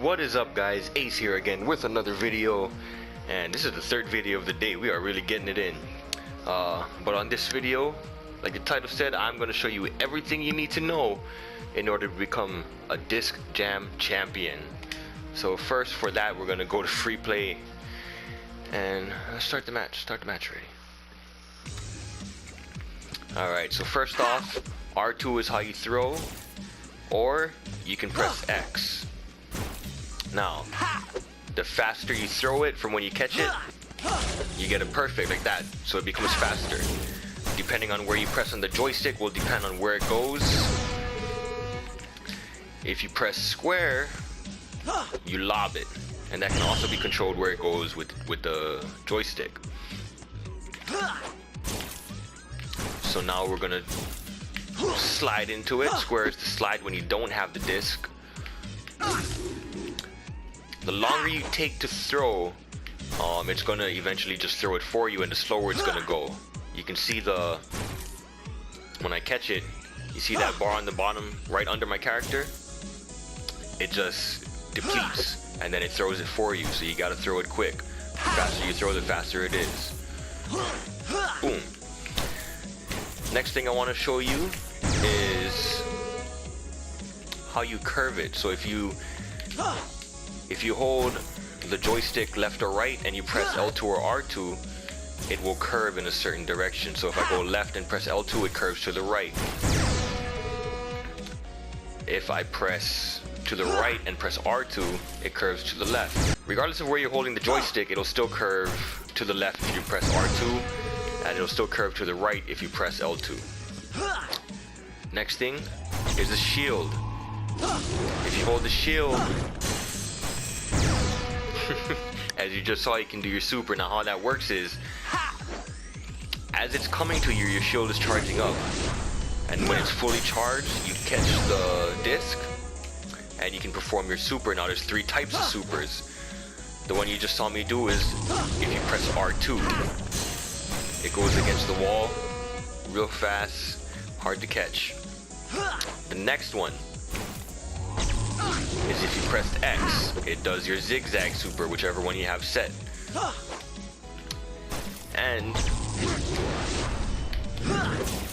What is up, guys? Ace here again with another video, and this is the third video of the day. We are really getting it in. But on this video, like the title said, I'm going to show you everything you need to know in order to become a Disc Jam champion. So first, for that, we're going to go to free play and start the match. Start the match ready. Alright, so first off, R2 is how you throw, or you can press X. Now, the faster you throw it from when you catch it, you get it perfect like that, so it becomes faster. Depending on where you press on the joystick will depend on where it goes. If you press square, you lob it, and that can also be controlled where it goes with the joystick. So now we're gonna slide into it. Square is to slide when you don't have the disc. The longer you take to throw, it's gonna eventually just throw it for you, and the slower it's gonna go. You can see when I catch it, you see that bar on the bottom right under my character? It just depletes, and then it throws it for you, so you gotta throw it quick. The faster you throw, the faster it is. Boom. Next thing I want to show you is how you curve it. So if you hold the joystick left or right and you press L2 or R2, it will curve in a certain direction. So if I go left and press L2, it curves to the right. If I press to the right and press R2, it curves to the left. Regardless of where you're holding the joystick, it'll still curve to the left if you press R2, and it'll still curve to the right if you press L2. Next thing is the shield. If you hold the shield, as you just saw, you can do your super. Now how that works is, as it's coming to you, your shield is charging up, and when it's fully charged, you catch the disc and you can perform your super. Now there's three types of supers. The one you just saw me do is if you press R2, it goes against the wall real fast, hard to catch. The next one is if you press X, it does your zigzag super, whichever one you have set. And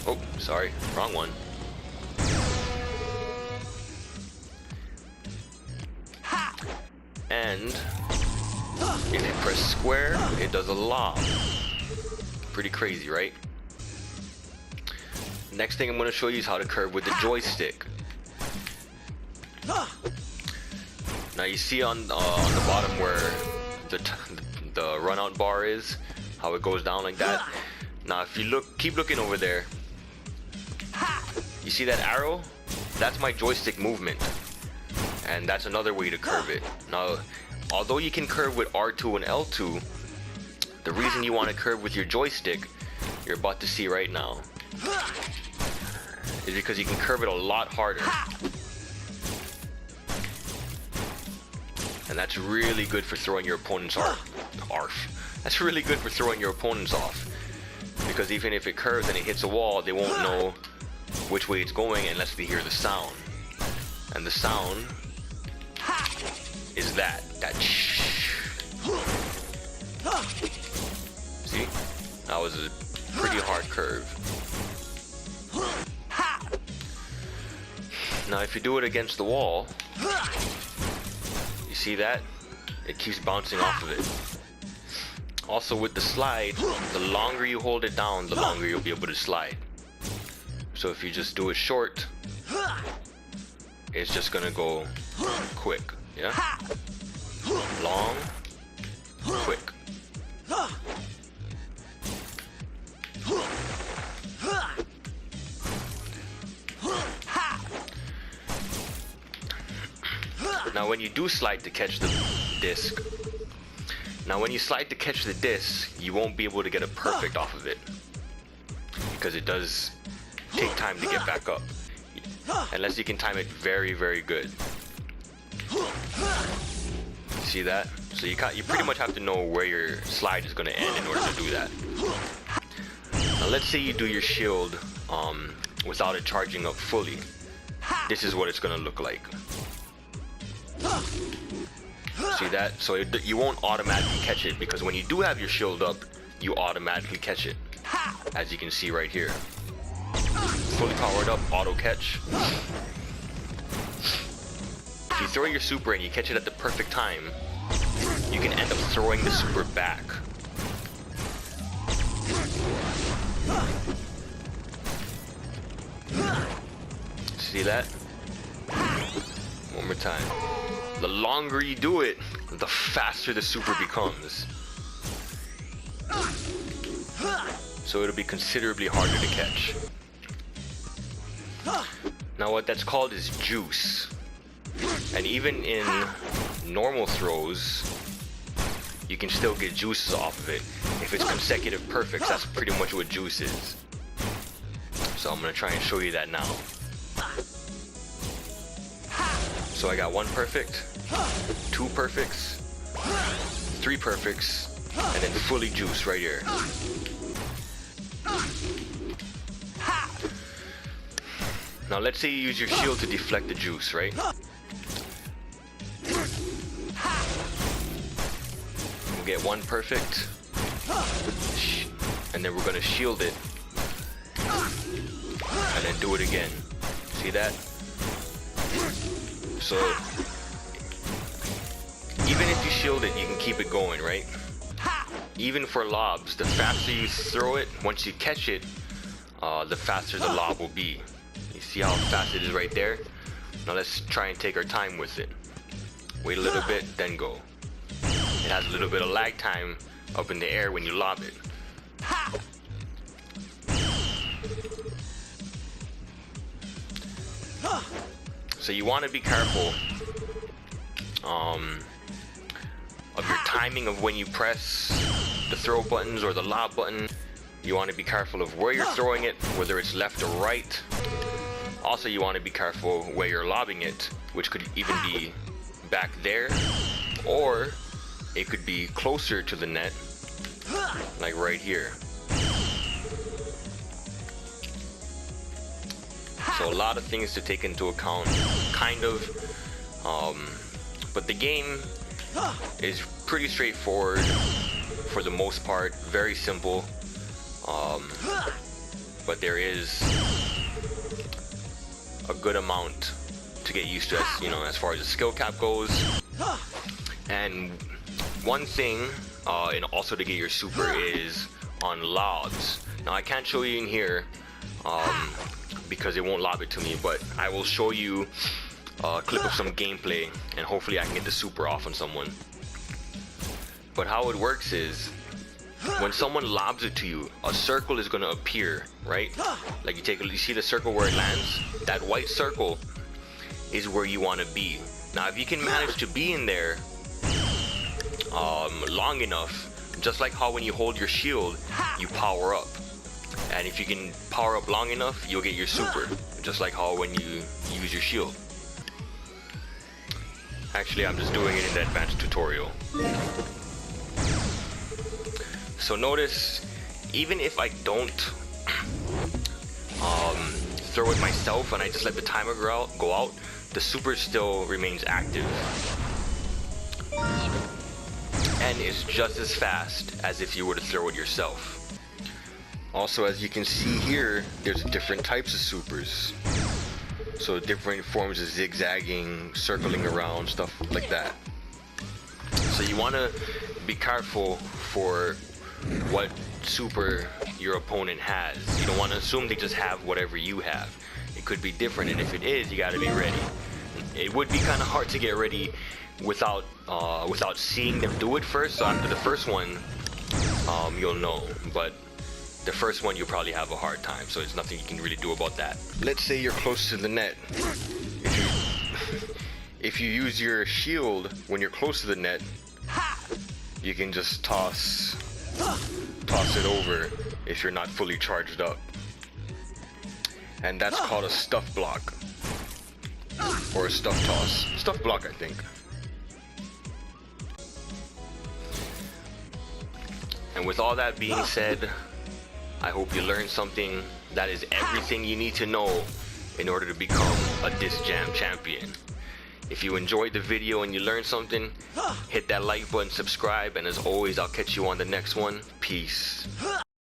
oh, sorry, wrong one. And if you press square, it does a lob. Pretty crazy, right? Next thing I'm going to show you is how to curve with the joystick. Now you see on the bottom where the run out bar is, how it goes down like that. Now if you keep looking over there, you see that arrow? That's my joystick movement, and that's another way to curve it. Now, although you can curve with R2 and L2, the reason you want to curve with your joystick, you're about to see right now, is because you can curve it a lot harder. And that's really good for throwing your opponents off. That's really good for throwing your opponents off. Because even if it curves and it hits a wall, they won't know which way it's going unless they hear the sound. And the sound is that see? That was a pretty hard curve. Now if you do it against the wall, you see that? It keeps bouncing off of it. Also with the slide, the longer you hold it down, the longer you'll be able to slide. So if you just do it short, it's just gonna go quick, yeah? Long, quick. Now when you do slide to catch the disc, you won't be able to get a perfect off of it, because it does take time to get back up, unless you can time it very, very good. See that? So you pretty much have to know where your slide is going to end in order to do that. Now let's say you do your shield without it charging up fully. This is what it's going to look like. See that? So you won't automatically catch it, because when you do have your shield up, you automatically catch it. As you can see right here. Fully powered up, auto catch. If you throw your super and you catch it at the perfect time, you can end up throwing the super back. See that? One more time. The longer you do it, the faster the super becomes. So it'll be considerably harder to catch. Now what that's called is juice. And even in normal throws, you can still get juices off of it. If it's consecutive perfects, that's pretty much what juice is. So I'm gonna try and show you that now. So I got 1 perfect, 2 perfects, 3 perfects, and then fully juice right here. Now let's say you use your shield to deflect the juice, right? We'll get 1 perfect, and then we're gonna shield it, and then do it again. See that? So even if you shield it, you can keep it going, right? Even for lobs, the faster you throw it, once you catch it, the faster the lob will be. You see how fast it is right there? Now let's try and take our time with it. Wait a little bit, then go. It has a little bit of lag time up in the air when you lob it. So you want to be careful of your timing of when you press the throw buttons or the lob button. You want to be careful of where you're throwing it, whether it's left or right. Also, you want to be careful where you're lobbing it, which could even be back there, or it could be closer to the net, like right here. So a lot of things to take into account, kind of, but the game is pretty straightforward for the most part, very simple, but there is a good amount to get used to, as you know, as far as the skill cap goes. And one thing, and also to get your super, is on lobs. Now I can't show you in here because it won't lob it to me, but I will show you a clip of some gameplay, and hopefully I can get the super off on someone. But how it works is, when someone lobs it to you, a circle is gonna appear, right? Like you see the circle where it lands? That white circle is where you want to be. Now if you can manage to be in there long enough, just like how when you hold your shield, you power up. And if you can power up long enough, you'll get your super, just like how when you use your shield. Actually, I'm just doing it in the advanced tutorial. So notice, even if I don't throw it myself and I just let the timer go out, the super still remains active. And it's just as fast as if you were to throw it yourself. Also, as you can see here, there's different types of supers. So different forms of zigzagging, circling around, stuff like that. So you want to be careful for what super your opponent has. You don't want to assume they just have whatever you have. It could be different, and if it is, you got to be ready. It would be kind of hard to get ready without seeing them do it first. So after the first one, you'll know, but the first one you'll probably have a hard time, so there's nothing you can really do about that. Let's say you're close to the net. If you use your shield when you're close to the net, you can just toss it over if you're not fully charged up. And that's called a stuff block. Or a stuff toss. Stuff block, I think. And with all that being said, I hope you learned something. That is everything you need to know in order to become a Disc Jam champion. If you enjoyed the video and you learned something, hit that like button, subscribe, and as always, I'll catch you on the next one. Peace.